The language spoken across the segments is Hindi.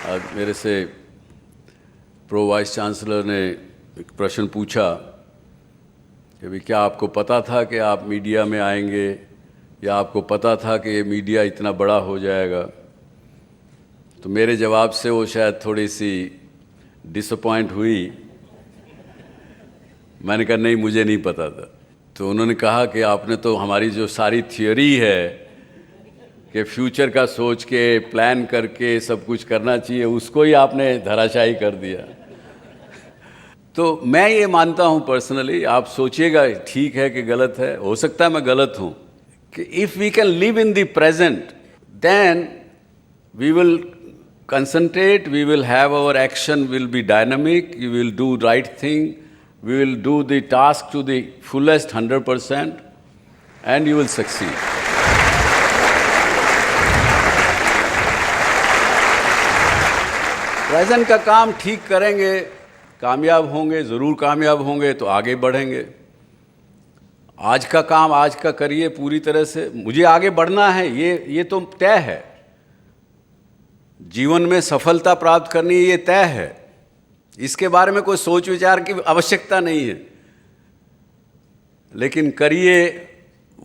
आज मेरे से प्रो वाइस चांसलर ने एक प्रश्न पूछा कि भाई क्या आपको पता था कि आप मीडिया में आएंगे या आपको पता था कि ये मीडिया इतना बड़ा हो जाएगा। तो मेरे जवाब से वो शायद थोड़ी सी डिसअपॉइंट हुई। मैंने कहा नहीं, मुझे नहीं पता था। तो उन्होंने कहा कि आपने तो हमारी जो सारी थियोरी है कि फ्यूचर का सोच के प्लान करके सब कुछ करना चाहिए, उसको ही आपने धराशायी कर दिया। तो मैं ये मानता हूँ पर्सनली, आप सोचिएगा ठीक है कि गलत है, हो सकता है मैं गलत हूँ, कि if we can live in the present then we will concentrate, we will have our action will be dynamic, we will do right thing, we will do the task to the fullest 100% and you will succeed. Present का काम ठीक करेंगे, कामयाब होंगे, ज़रूर कामयाब होंगे, तो आगे बढ़ेंगे। आज का काम आज का करिए पूरी तरह से। मुझे आगे बढ़ना है, ये तो तय है। जीवन में सफलता प्राप्त करनी ये तय है, इसके बारे में कोई सोच विचार की आवश्यकता नहीं है। लेकिन करिए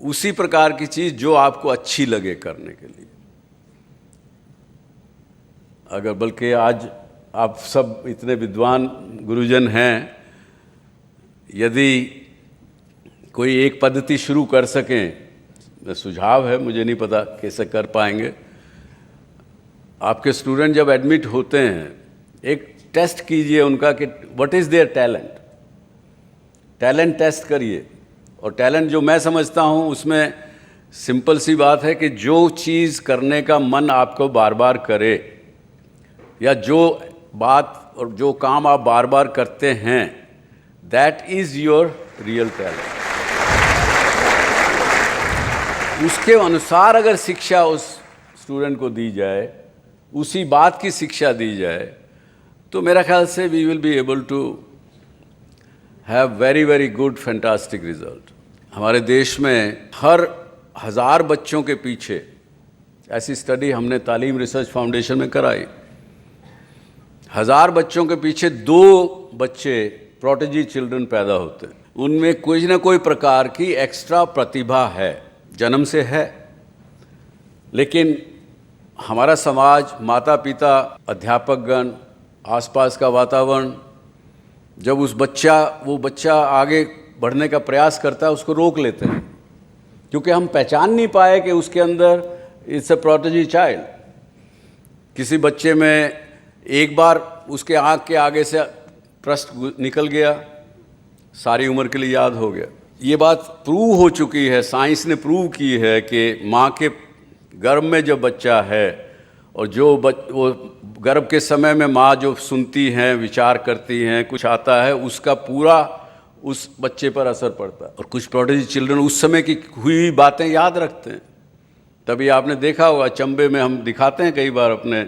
उसी प्रकार की चीज़ जो आपको अच्छी लगे करने के लिए। अगर बल्कि आज आप सब इतने विद्वान गुरुजन हैं, यदि कोई एक पद्धति शुरू कर सकें, सुझाव है, मुझे नहीं पता कैसे कर पाएंगे। आपके स्टूडेंट जब एडमिट होते हैं, एक टेस्ट कीजिए उनका कि what is their talent. Talent test करिए। और टैलेंट जो मैं समझता हूँ उसमें सिंपल सी बात है कि जो चीज़ करने का मन आपको बार बार करे, या जो बात और जो काम आप बार बार करते हैं, that is your real talent. उसके अनुसार अगर शिक्षा उस स्टूडेंट को दी जाए, उसी बात की शिक्षा दी जाए, तो मेरा ख्याल से we will be able to have very very good fantastic result. हमारे देश में हर 1000 बच्चों के पीछे, ऐसी स्टडी हमने तालीम रिसर्च फाउंडेशन में कराई, 1000 बच्चों के पीछे 2 बच्चे प्रोटेजी चिल्ड्रन पैदा होते हैं। उनमें कोई ना कोई प्रकार की एक्स्ट्रा प्रतिभा है, जन्म से है। लेकिन हमारा समाज, माता पिता, अध्यापकगण, आसपास का वातावरण, जब वो बच्चा आगे बढ़ने का प्रयास करता है, उसको रोक लेते हैं, क्योंकि हम पहचान नहीं पाए कि उसके अंदर इट्स अ प्रोटेजी चाइल्ड। किसी बच्चे में एक बार उसके आँख के आगे से पृष्ठ निकल गया, सारी उम्र के लिए याद हो गया। ये बात प्रूव हो चुकी है, साइंस ने प्रूव की है कि माँ के गर्भ में जो बच्चा है और वो गर्भ के समय में माँ जो सुनती हैं, विचार करती हैं, कुछ आता है, उसका पूरा उस बच्चे पर असर पड़ता है। और कुछ प्रोटेजी चिल्ड्रन उस समय की हुई बातें याद रखते हैं। तभी आपने देखा होगा, चंबे में हम दिखाते हैं कई बार अपने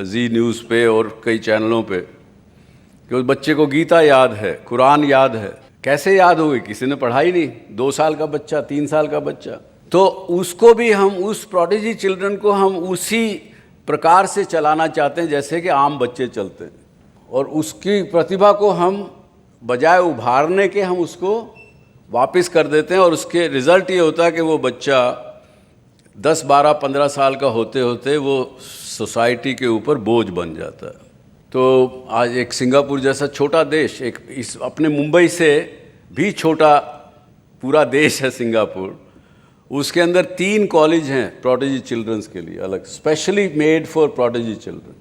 जी न्यूज़ पे और कई चैनलों पे, कि उस बच्चे को गीता याद है, कुरान याद है। कैसे याद होगी? किसी ने पढ़ाई नहीं। 2 साल का बच्चा, 3 साल का बच्चा। तो उसको भी हम, उस प्रोटेजी चिल्ड्रन को हम उसी प्रकार से चलाना चाहते हैं जैसे कि आम बच्चे चलते हैं। और उसकी प्रतिभा को हम बजाय उभारने के, हम उसको वापस कर देते हैं। और उसके रिज़ल्ट ये होता है कि वो बच्चा 10, 12, 15 साल का होते होते वो सोसाइटी के ऊपर बोझ बन जाता है। तो आज एक सिंगापुर जैसा छोटा देश, अपने मुंबई से भी छोटा पूरा देश है सिंगापुर, उसके अंदर 3 कॉलेज हैं प्रोटेजी चिल्ड्रंस के लिए अलग, स्पेशली मेड फॉर प्रोटेजी चिल्ड्रन।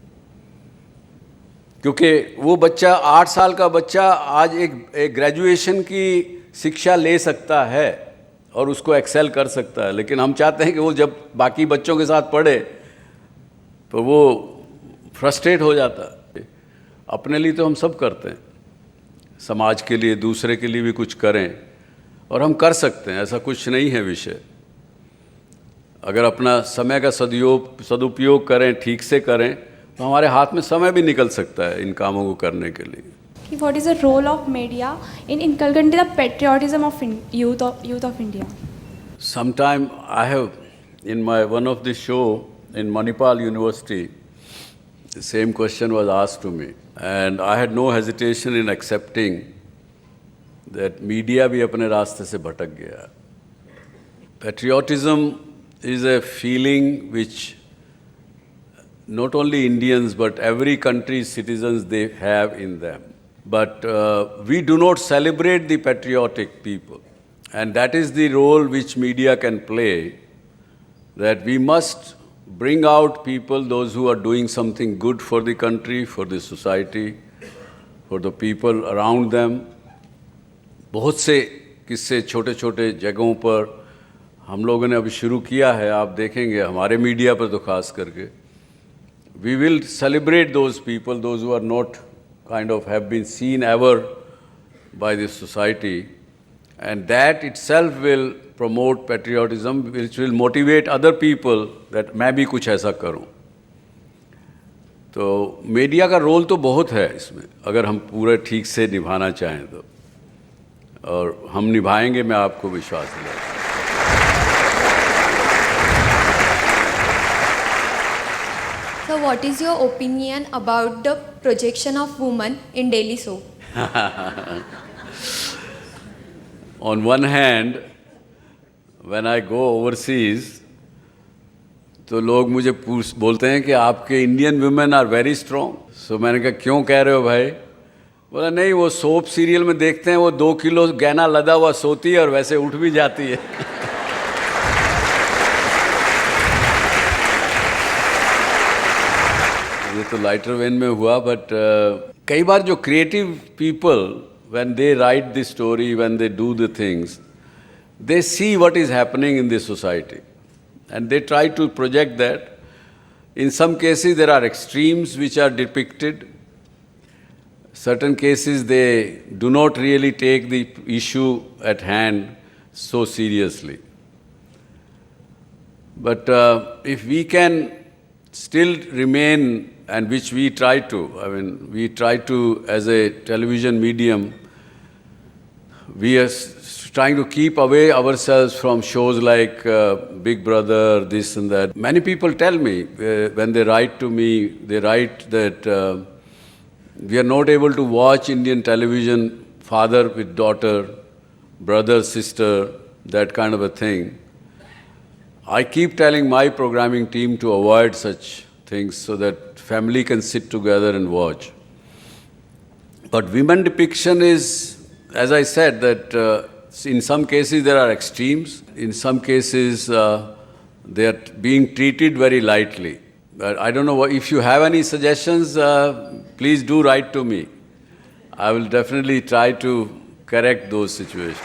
क्योंकि वो बच्चा, 8 साल का बच्चा आज एक ग्रेजुएशन की शिक्षा ले सकता है और उसको एक्सेल कर सकता है। लेकिन हम चाहते हैं कि वो जब बाकी बच्चों के साथ पढ़े तो वो फ्रस्ट्रेट हो जाता है। अपने लिए तो हम सब करते हैं, समाज के लिए, दूसरे के लिए भी कुछ करें, और हम कर सकते हैं, ऐसा कुछ नहीं है विषय। अगर अपना समय का सदुपयोग करें, ठीक से करें, तो हमारे हाथ में समय भी निकल सकता है इन कामों को करने के लिए। What is the role of media in inculcating the patriotism of youth of India? Sometime I have, in one of the show in Manipal University, the same question was asked to me. And I had no hesitation in accepting that media भी अपने रास्ते से भटक गया. Patriotism is a feeling which not only Indians but every country's citizens they have in them. But we do not celebrate the patriotic people. And that is the role which media can play, that we must bring out people, those who are doing something good for the country, for the society, for the people around them. बहुत से किस्से छोटे छोटे जगहों पर हम लोगों ने अभी शुरू किया है, आप देखेंगे हमारे मीडिया पर तो खास करके. We will celebrate those people, those who are not kind of have been seen ever by the society, and that itself will promote patriotism, which will motivate other people that मैं भी कुछ ऐसा करूं. तो मीडिया का रोल तो बहुत है इसमें, अगर हम पूरे ठीक से निभाना चाहें तो, और हम निभाएंगे, मैं आपको विश्वास दिलाता हूं. So what is your opinion about the projection of women in daily soap? On one hand, when I go overseas, तो लोग मुझे बोलते हैं कि आपके Indian women are very strong. So मैंने कहा क्यों कह रहे हो भाई? बोला नहीं, वो सोप सीरियल में देखते हैं वो 2 किलो गहना लदा हुआ सोती है और वैसे उठ भी जाती है. ये तो लाइटर वेन में हुआ, बट कई बार जो creative people when they write the story, when they do the things, they see what is happening in the society and they try to project that. In some cases there are extremes which are depicted. Certain cases they do not really take the issue at hand so seriously. But if we can still remain, and which we try to, we try to, as a television medium, we are trying to keep away ourselves from shows like Big Brother, this and that. Many people tell me, when they write to me, they write that we are not able to watch Indian television, father with daughter, brother, sister, that kind of a thing. I keep telling my programming team to avoid such things so that family can sit together and watch. But women depiction is, as I said, that in some cases there are extremes. In some cases they are being treated very lightly. But I don't know, if you have any suggestions, please do write to me. I will definitely try to correct those situations.